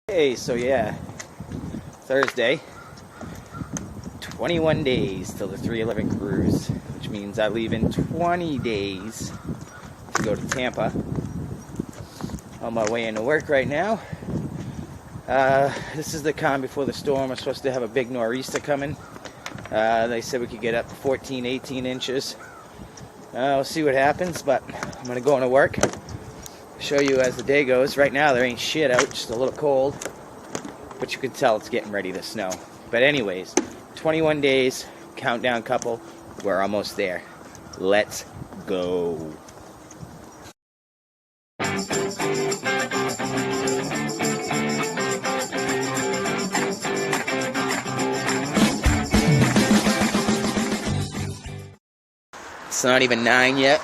Hey, so yeah, Thursday, 21 days till the 311 cruise, which means I leave in 20 days to go to Tampa. On my way into work right now. This is the calm before the storm. We're supposed to have a big nor'easter coming. They said we could get up to 14, 18 inches. We'll see what happens, but I'm going to go into work. Show you as the day goes. Right now there ain't shit out, just a little cold, but you can tell it's getting ready to snow. But anyways, 21 days, countdown couple, we're almost there. Let's go. It's not even 9 yet.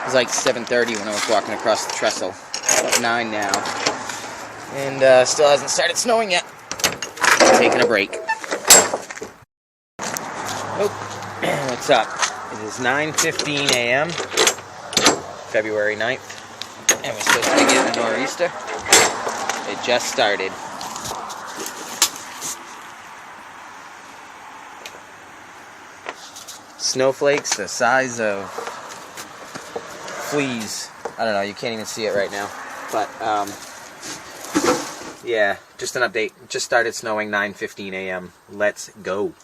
It was like 7:30 when I was walking across the trestle. It's 9 now. And still hasn't started snowing yet. Taking a break. Oh, what's up? It is 9:15 a.m. February 9th. And we're supposed to be getting a nor'easter. It just started. Snowflakes the size of fleas. I don't know, you can't even see it right now. But, yeah, just an update. It just started snowing 9:15 a.m. Let's go.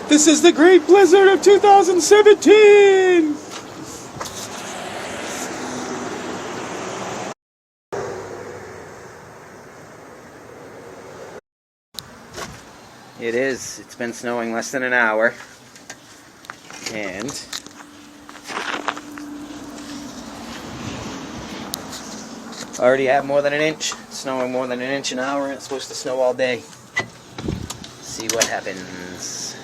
This is the Great Blizzard of 2017! It is. It's been snowing less than an hour. And already have more than an inch. It's snowing more than an inch an hour, and it's supposed to snow all day. See what happens.